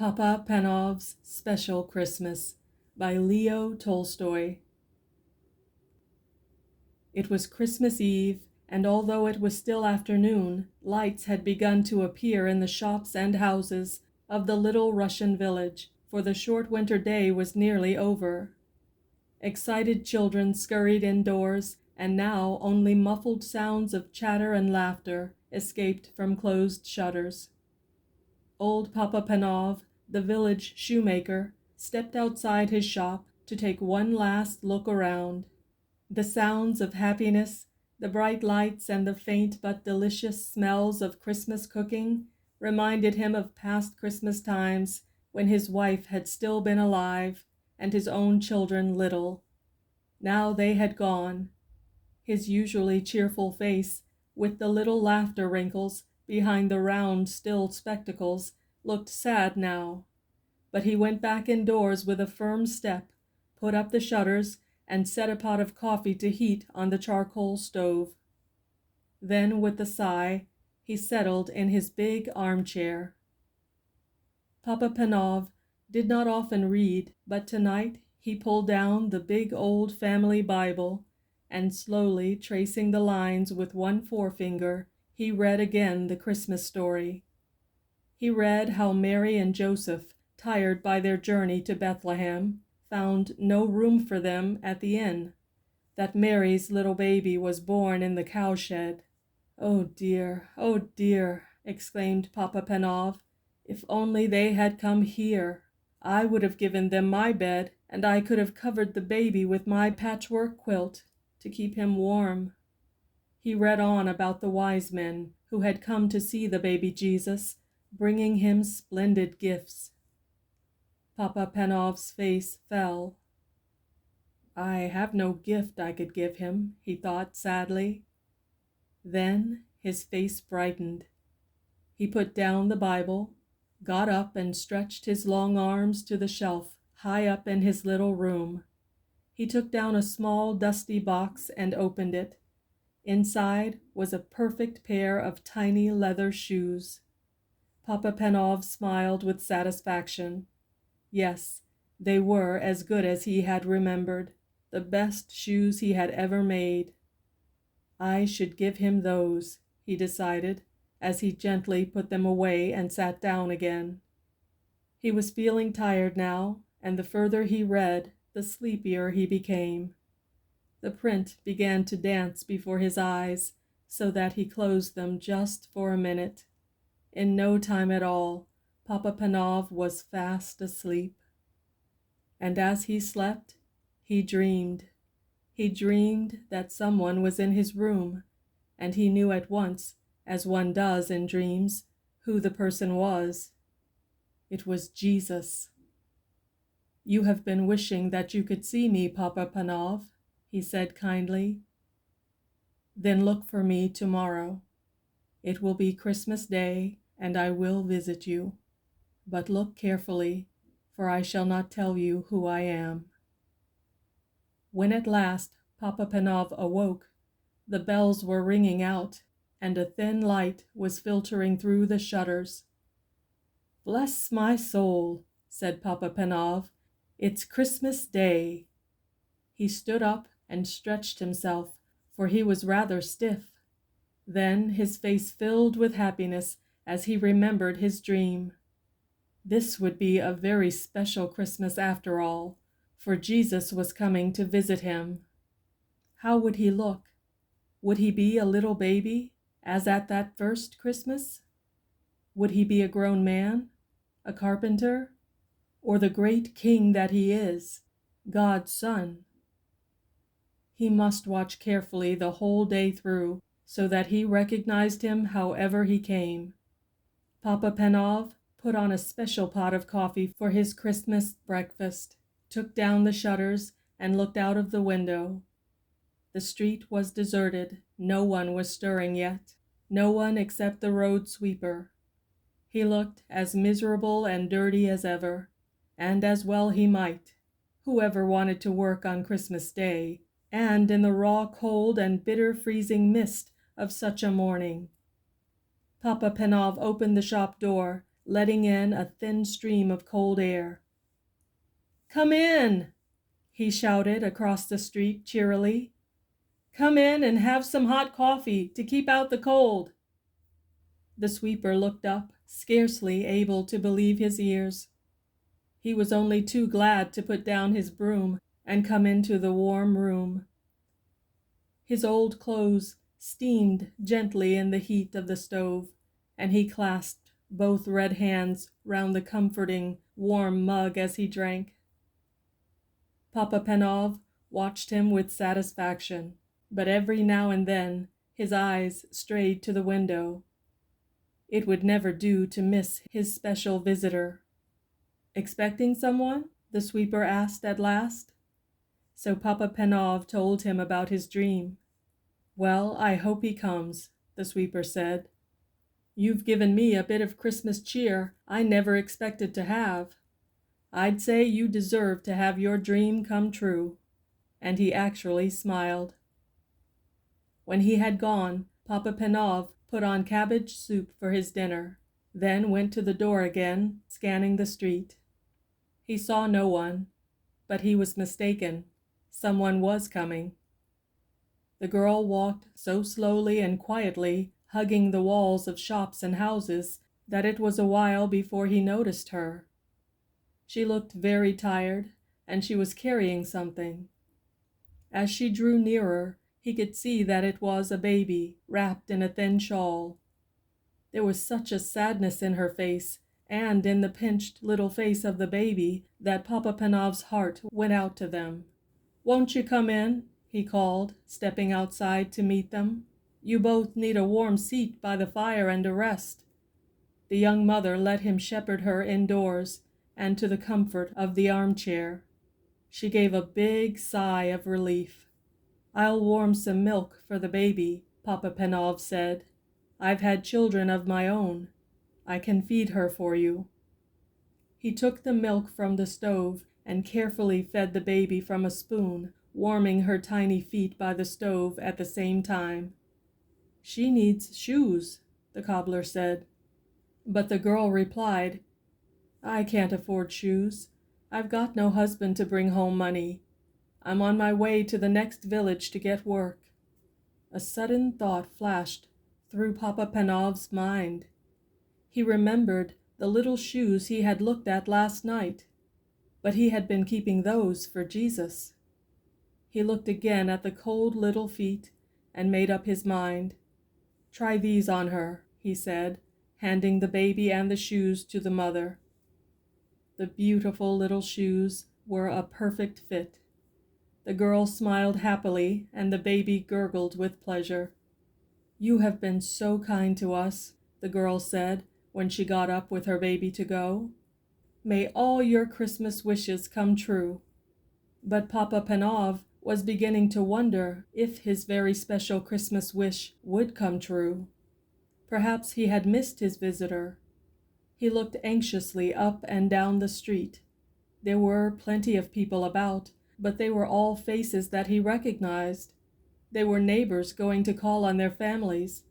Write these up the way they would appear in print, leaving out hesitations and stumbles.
Papa Panov's Special Christmas by Leo Tolstoy. It was Christmas Eve, and although it was still afternoon, lights had begun to appear in the shops and houses of the little Russian village, for the short winter day was nearly over. Excited children scurried indoors, and now only muffled sounds of chatter and laughter escaped from closed shutters. Old Papa Panov, the village shoemaker, stepped outside his shop to take one last look around. The sounds of happiness, the bright lights, and the faint but delicious smells of Christmas cooking reminded him of past Christmas times when his wife had still been alive and his own children little. Now they had gone. His usually cheerful face, with the little laughter wrinkles behind the round, still spectacles, looked sad now. But he went back indoors with a firm step, put up the shutters, and set a pot of coffee to heat on the charcoal stove. Then, with a sigh, he settled in his big armchair. Papa Panov did not often read, but tonight he pulled down the big old family Bible, and slowly tracing the lines with one forefinger, he read again the Christmas story. He read how Mary and Joseph, tired by their journey to Bethlehem, found no room for them at the inn, that Mary's little baby was born in the cowshed. Oh dear, exclaimed Papa Panov. If only they had come here! I would have given them my bed, and I could have covered the baby with my patchwork quilt to keep him warm. He read on about the wise men who had come to see the baby Jesus, bringing him splendid gifts. Papa Panov's face fell. I have no gift I could give him, he thought sadly. Then his face brightened. He put down the Bible, got up and stretched his long arms to the shelf high up in his little room. He took down a small dusty box and opened it. Inside was a perfect pair of tiny leather shoes. Papa Panov smiled with satisfaction. Yes, they were as good as he had remembered, the best shoes he had ever made. I should give him those, he decided, as he gently put them away and sat down again. He was feeling tired now, and the further he read, the sleepier he became. The print began to dance before his eyes, so that he closed them just for a minute. In no time at all, Papa Panov was fast asleep. And as he slept, he dreamed. He dreamed that someone was in his room, and he knew at once, as one does in dreams, who the person was. It was Jesus. You have been wishing that you could see me, Papa Panov, he said kindly. Then look for me tomorrow. It will be Christmas Day, and I will visit you. But look carefully, for I shall not tell you who I am. When at last Papa Panov awoke, the bells were ringing out, and a thin light was filtering through the shutters. Bless my soul, said Papa Panov, it's Christmas Day. He stood up and stretched himself, for he was rather stiff. Then his face filled with happiness as he remembered his dream. This would be a very special Christmas after all, for Jesus was coming to visit him. How would he look? Would he be a little baby, as at that first Christmas? Would he be a grown man, a carpenter, or the great king that he is, God's Son? He must watch carefully the whole day through, so that he recognized him however he came. Papa Panov put on a special pot of coffee for his Christmas breakfast, took down the shutters, and looked out of the window. The street was deserted. No one was stirring yet, no one except the road sweeper. He looked as miserable and dirty as ever, and as well he might. Whoever wanted to work on Christmas Day, and in the raw cold and bitter freezing mist of such a morning? Papa Panov opened the shop door, letting in a thin stream of cold air. "Come in!" he shouted across the street cheerily. "Come in and have some hot coffee to keep out the cold." The sweeper looked up, scarcely able to believe his ears. He was only too glad to put down his broom and come into the warm room. His old clothes steamed gently in the heat of the stove, and he clasped both red hands round the comforting, warm mug as he drank. Papa Panov watched him with satisfaction, but every now and then his eyes strayed to the window. It would never do to miss his special visitor. "Expecting someone?" the sweeper asked at last. So Papa Panov told him about his dream. "Well, I hope he comes," the sweeper said. "You've given me a bit of Christmas cheer I never expected to have. I'd say you deserve to have your dream come true." And he actually smiled. When he had gone, Papa Panov put on cabbage soup for his dinner, then went to the door again, scanning the street. He saw no one, but he was mistaken. Someone was coming. The girl walked so slowly and quietly, hugging the walls of shops and houses, that it was a while before he noticed her. She looked very tired, and she was carrying something. As she drew nearer, he could see that it was a baby, wrapped in a thin shawl. There was such a sadness in her face, and in the pinched little face of the baby, that Papa Panov's heart went out to them. "Won't you come in?" he called, stepping outside to meet them. "You both need a warm seat by the fire and a rest." The young mother let him shepherd her indoors and to the comfort of the armchair. She gave a big sigh of relief. "I'll warm some milk for the baby," Papa Panov said. "I've had children of my own. I can feed her for you." He took the milk from the stove and carefully fed the baby from a spoon, warming her tiny feet by the stove at the same time. "She needs shoes," the cobbler said. But the girl replied, "I can't afford shoes. I've got no husband to bring home money. I'm on my way to the next village to get work." A sudden thought flashed through Papa Panov's mind. He remembered the little shoes he had looked at last night, but he had been keeping those for Jesus. He looked again at the cold little feet and made up his mind. "Try these on her," he said, handing the baby and the shoes to the mother. The beautiful little shoes were a perfect fit. The girl smiled happily, and the baby gurgled with pleasure. "You have been so kind to us," the girl said when she got up with her baby to go. "May all your Christmas wishes come true." But Papa Panov was beginning to wonder if his very special Christmas wish would come true. Perhaps he had missed his visitor. He looked anxiously up and down the street. There were plenty of people about, but they were all faces that he recognized. They were neighbors going to call on their families.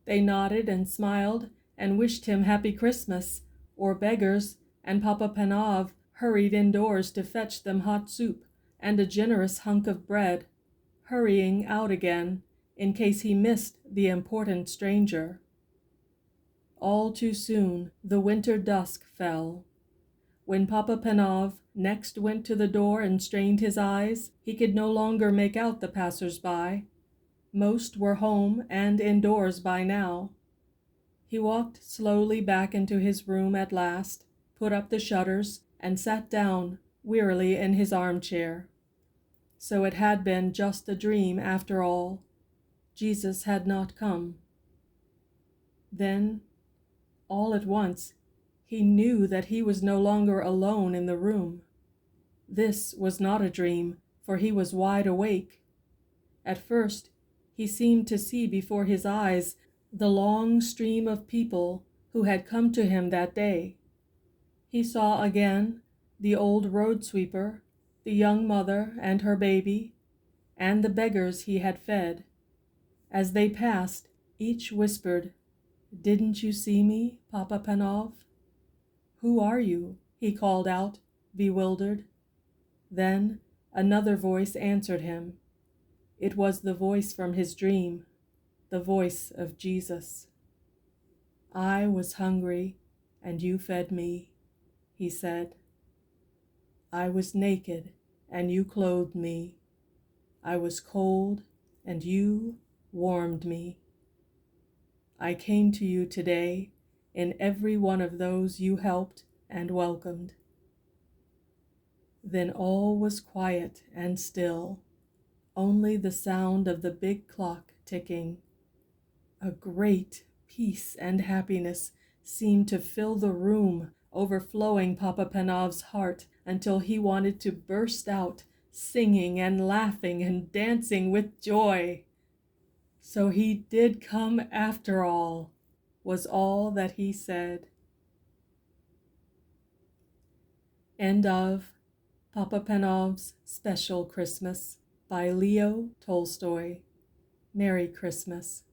They nodded and smiled and wished him Happy Christmas, or beggars, and Papa Panov hurried indoors to fetch them hot soup and a generous hunk of bread, hurrying out again in case he missed the important stranger. All too soon the winter dusk fell. When Papa Panov next went to the door and strained his eyes, he could no longer make out the passers-by. Most were home and indoors by now. He walked slowly back into his room at last, put up the shutters, and sat down wearily in his armchair. So it had been just a dream after all. Jesus had not come. Then, all at once, he knew that he was no longer alone in the room. This was not a dream, for he was wide awake. At first, he seemed to see before his eyes the long stream of people who had come to him that day. He saw again the old road sweeper, the young mother and her baby, and the beggars he had fed. As they passed, each whispered, "Didn't you see me, Papa Panov?" "Who are you?" he called out, bewildered. Then another voice answered him. It was the voice from his dream, the voice of Jesus. "I was hungry, and you fed me," he said. "I was naked, and you clothed me. I was cold, and you warmed me. I came to you today in every one of those you helped and welcomed." Then all was quiet and still, only the sound of the big clock ticking. A great peace and happiness seemed to fill the room, overflowing Papa Panov's heart until he wanted to burst out, singing and laughing and dancing with joy. "So he did come after all," was all that he said. End of Papa Panov's Special Christmas by Leo Tolstoy. Merry Christmas.